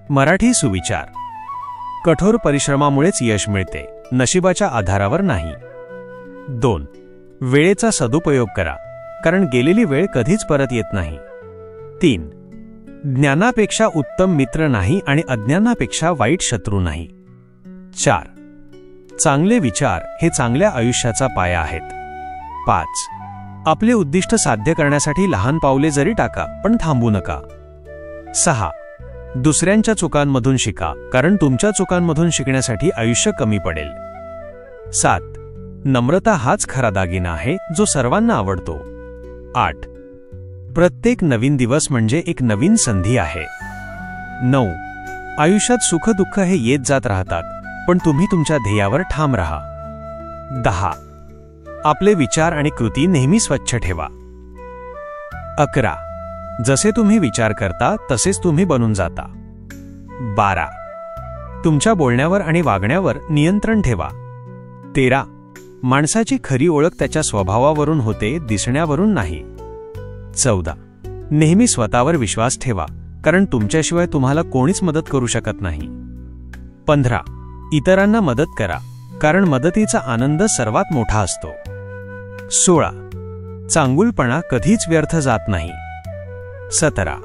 मराठी सुविचार. कठोर परिश्रमामुळेच यश मिळते, नशिबाच्या आधारावर नाही. 2. वेळेचा सदुपयोग करा, कारण गेलेली वेळ कधीच परत येत नाही. 3. ज्ञानापेक्षा उत्तम मित्र नाही आणि अज्ञानापेक्षा वाईट शत्रू नाही. 4. चांगले विचार हे चांगल्या आयुष्याचा पाया आहेत. 5. आपले उद्दिष्ट साध्य करण्यासाठी लहान पावले जरी टाका, पण थांबू नका. 6. दुसऱ्यांच्या चुकांमधून शिका, कारण तुमच्या चुकांमधून शिकण्यासाठी आयुष्य कमी पडेल. 7. नम्रता हाच खरा दागिना आहे, जो सर्वांना आवडतो. 8. प्रत्येक नवीन दिवस म्हणजे एक नवीन संधी आहे. 9. आयुष्यात सुख-दुःख हे येत जात राहतात, पण तुम्ही तुमच्या ध्येयावर ठाम राहा. 10. आपले विचार आणि कृती नेहमी स्वच्छ ठेवा. 11. जसे तुम्ही विचार करता तसेच तुम्ही बनून जाता. 12. तुमच्या बोलण्यावर आणि वागण्यावर नियंत्रण ठेवा. 13. माणसाची खरी ओळख त्याच्या स्वभावावरून होते, दिसण्यावरून नाही. 14. नेहमी स्वतःवर विश्वास ठेवा, कारण तुमच्याशिवाय तुम्हाला कोणीच मदत करू शकत नाही. 15. इतरांना मदत करा, कारण मदतीचा आनंद सर्वात मोठा असतो. 16. चांगुलपणा कधीच व्यर्थ जात नाही. 17.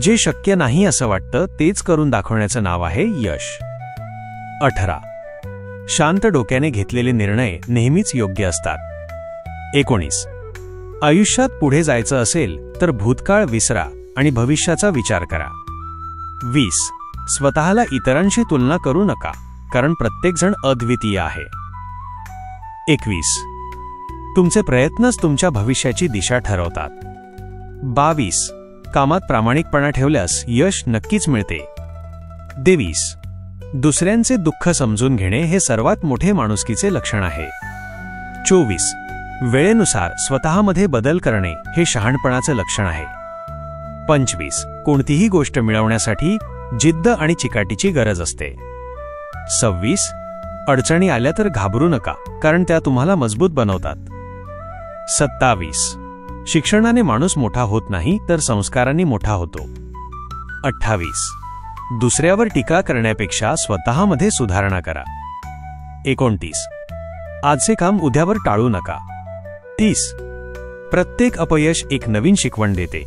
जे शक्य नाही असं वाटतं तेच करून दाखवण्याचं नाव आहे यश. 18. शांत डोक्याने घेतलेले निर्णय नेहमीच योग्य असतात. 19. आयुष्यात पुढे जायचं असेल तर भूतकाळ विसरा आणि भविष्याचा विचार करा. 20. स्वतःला इतरांशी तुलना करू नका, कारण प्रत्येकजण अद्वितीय आहे. 21. तुमचे प्रयत्नच तुमच्या भविष्याची दिशा ठरवतात. 22. कामात प्रामाणिकपणा ठेवल्यास यश नक्कीच मिळते. 23. दुसऱ्यांचे दुःख समजून घेणे हे सर्वात मोठे माणुसकीचे लक्षण आहे. 24. वेळेनुसार स्वतःमध्ये बदल करणे हे शहाणपणाचे लक्षण आहे. 25. कोणतीही गोष्ट मिळवण्यासाठी जिद्द आणि चिकाटीची गरज असते. 26. अडचणी आल्या तर घाबरू नका, कारण त्या तुम्हाला मजबूत बनवतात. 27. शिक्षणाने माणूस मोठा होत नाही, तर संस्कारांनी मोठा होतो. 28. दुसऱ्यावर टीका करण्यापेक्षा स्वतःमध्ये सुधारणा करा. 29. आजचे काम उद्यावर टाळू नका. 30. प्रत्येक अपयश एक नवीन शिकवण देते.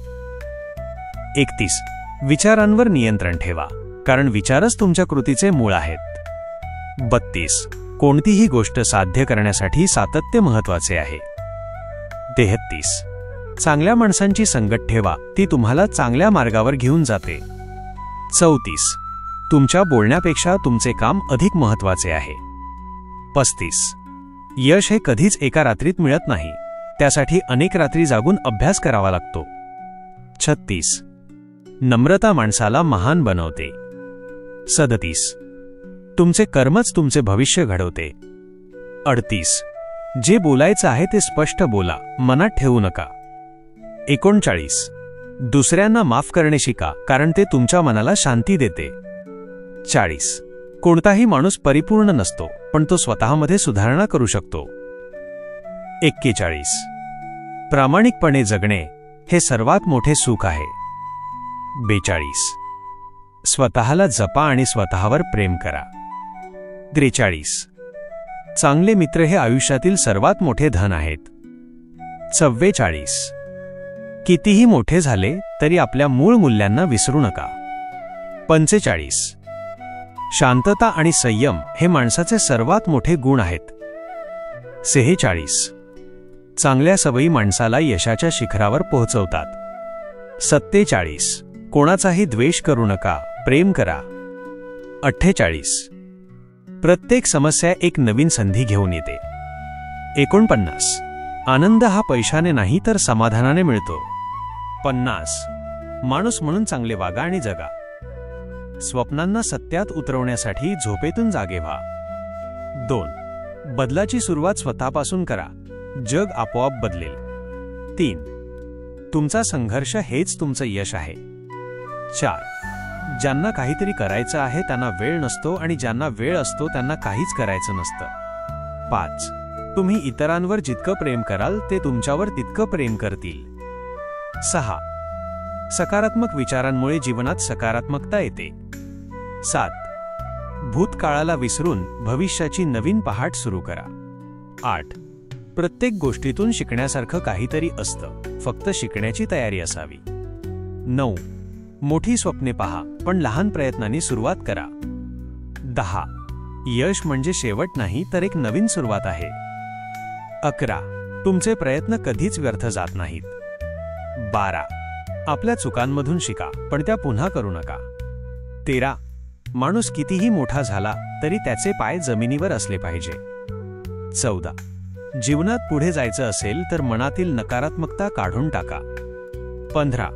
31. विचारांवर नियंत्रण ठेवा, कारण विचारच तुमच्या कृतीचे मूळ आहेत. 32. कोणतीही गोष्ट साध्य करण्यासाठी सातत्य महत्वाचे आहे. 33. चांगल्या माणसांची संगत ठेवा, ती तुम्हाला चांगल्या मार्गावर घेऊन जाते. 34. तुमच्या बोलण्यापेक्षा तुमचे काम अधिक महत्वाचे आहे. 35. यश हे कधीच एका रात्रीत मिळत नाही, त्यासाठी अनेक रात्री जागून अभ्यास करावा लागतो. 36. नम्रता माणसाला महान बनवते. 37. तुमचे कर्मच तुमचे भविष्य घडवते. 38. जे बोलायचं आहे ते स्पष्ट बोला, मनात ठेवू नका. 39. दुसऱ्यांना माफ करणे शिका, कारण ते तुमच्या मनाला शांती देते. 40. कोणताही माणूस परिपूर्ण नसतो, पण तो स्वतःमध्ये सुधारणा करू शकतो. 41. प्रामाणिकपणे जगणे हे सर्वात मोठे सुख आहे. 42. स्वतःला जपा आणि स्वतःवर प्रेम करा. 43. चांगले मित्र हे आयुष्यातील सर्वात मोठे धन आहेत. 44. कितीही मोठे झाले तरी आपल्या मूळ मूल्यांना विसरू नका. 45. शांतता आणि संयम हे माणसाचे सर्वात मोठे गुण आहेत. 46. चांगल्या सवयी माणसाला यशाच्या शिखरावर पोहोचवतात. 47. कोणाचाही द्वेष करू नका, प्रेम करा. 48. प्रत्येक समस्या एक नवीन संधी घेऊन येते. 49. आनंद हा पैशाने नाही तर समाधानाने मिळतो. 50. माणूस म्हणून चांगले वागा आणि जगा. स्वप्नांना सत्यात उतरवण्यासाठी झोपेतून जागे व्हा. 2. बदलाची सुरुवात स्वतःपासून करा, जग आपोआप बदलेल. 3. तुमचा संघर्ष हेच तुमचं यश आहे. 4. ज्यांना काहीतरी करायचं आहे त्यांना वेळ नसतो आणि ज्यांना वेळ असतो त्यांना काहीच करायचं नसतं. 5. तुम्ही इतरांवर जितकं प्रेम कराल ते तुमच्यावर तितकं प्रेम करतील. 6. सकारात्मक विचारांमुळे जीवनात सकारात्मकता येते. 7. भूतकाळाला विसरून भविष्याची नवीन पहाट सुरू करा. 8. प्रत्येक गोष्टीतून शिकण्यासारखं काहीतरी असतं, फक्त शिकण्याची तयारी असावी. 9. मोठी स्वप्ने पहा, पण लहान प्रयत्नांनी सुरुवात करा. 10. यश म्हणजे शेवट नाही, तर एक नवीन सुरुवात आहे. 11. तुमचे प्रयत्न कधीच व्यर्थ जात नाहीत. 12. आपल्या चुकांमधून शिका, पण त्या पुन्हा करू नका. 13. माणूस कितीही मोठा झाला तरी त्याचे पाय जमिनीवर असले पाहिजे. 14. जीवनात पुढे जायचं असेल तर मनातील नकारात्मकता काढून टाका. 15.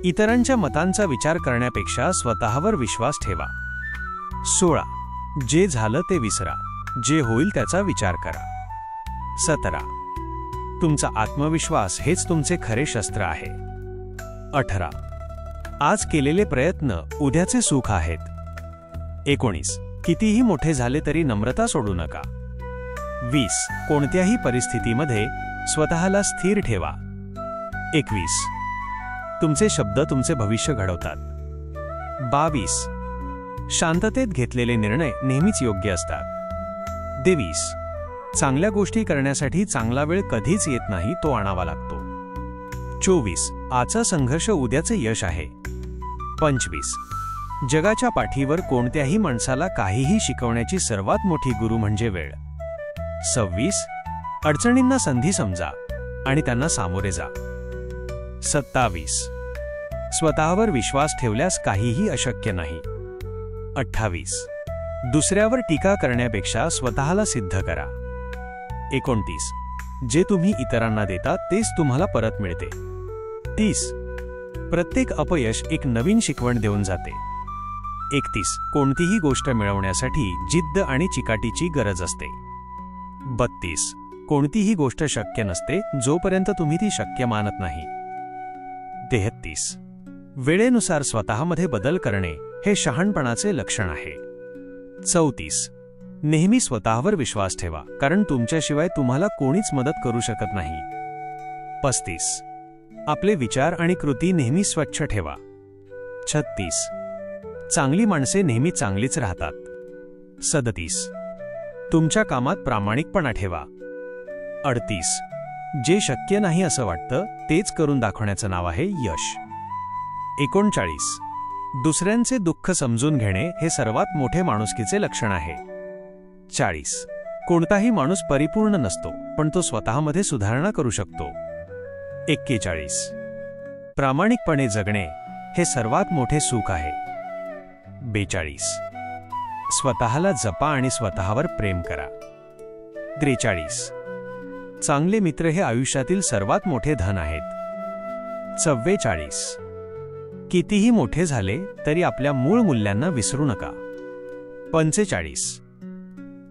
इतरांच्या मतांचा विचार करण्यापेक्षा स्वतःवर विश्वास ठेवा. 16. जे झालं ते विसरा, जे होईल त्याचा विचार करा. 17. तुमचा आत्मविश्वास हेच तुमचे खरे शस्त्र आहे. 18. आज केलेले प्रयत्न उद्याचे सुख आहेत. 19. कितीही मोठे झाले तरी नम्रता सोडू नका. 20. कोणत्याही परिस्थितीमध्ये स्वतःला स्थिर ठेवा. 21. तुमचे शब्द तुमचे भविष्य घडवतात. 22. शांततेत घेतलेले निर्णय नेहमीच योग्य असतात. 23. चांगल्या गोष्टी करण्यासाठी चांगला वेळ कधीच येत नाही, तो आणावा लागतो. 24. आजचा संघर्ष उद्याचे यश आहे. 25. जगाच्या पाठीवर कोणत्याही माणसाला काहीही शिकवण्याची सर्वात मोठी गुरु म्हणजे वेळ. 26. अडचणींना संधी समजा आणि त्यांना सामोरे जा. 27. स्वतःवर विश्वास ठेवल्यास काहीही अशक्य नाही. 28. दुसऱ्यावर टीका करण्यापेक्षा स्वतःला सिद्ध करा. 29. जे तुम्ही इतरांना देता तेच तुम्हाला परत मिळते. 30. प्रत्येक अपयश एक नवीन शिकवण देऊन जाते. 31. कोणतीही गोष्ट मिळवण्यासाठी जिद्द आणि चिकाटीची गरज असते. 32. कोणतीही गोष्ट शक्य नसते जोपर्यंत तुम्ही ती शक्य मानत नाही. 33. वेळेनुसार स्वतःमध्ये बदल करणे हे शहाणपणाचे लक्षण आहे. 34. नेहमी स्वतःवर विश्वास ठेवा, कारण तुमच्याशिवाय तुम्हाला कोणीच मदत करू शकत नाही. 35. आपले विचार आणि कृती नेहमी स्वच्छ ठेवा. 36. चांगली माणसे नेहमी चांगलीच राहतात. 37. तुमच्या कामात प्रामाणिकपणा ठेवा. 38. जे शक्य नाही असं वाटतं तेच करून दाखवण्याचं नाव आहे यश. 39. दुसऱ्यांचे दुःख समजून घेणे हे सर्वात मोठे माणुसकीचे लक्षण आहे. 40. कोणताही माणूस परिपूर्ण नसतो, पण तो स्वतःमध्ये सुधारणा करू शकतो. 41. प्रामाणिकपणे जगणे हे सर्वात मोठे सुख आहे. 42. स्वतःला जपा आणि स्वतःवर प्रेम करा. 43. चांगले मित्र हे आयुष्यातील सर्वात मोठे धन आहेत. 44. कितीही मोठे झाले तरी आपल्या मूळ मूल्यांना विसरू नका. 45.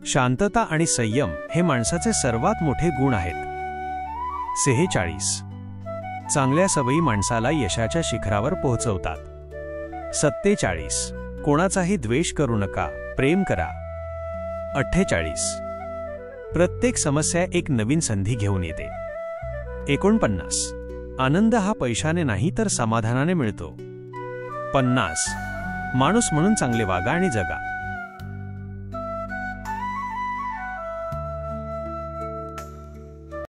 शांतता आणि संयम हे माणसाचे सर्वात मोठे गुण आहेत. 46. चांगल्या सवयी माणसाला यशाच्या शिखरावर पोहोचवतात. 47. कोणाचाही द्वेष करू नका, प्रेम करा. 48. प्रत्येक समस्या एक नवीन संधी घेऊन येते. 49. आनंद हा पैशाने नाही तर समाधानाने मिळतो. 50. माणूस म्हणून चांगले वागा आणि जगा.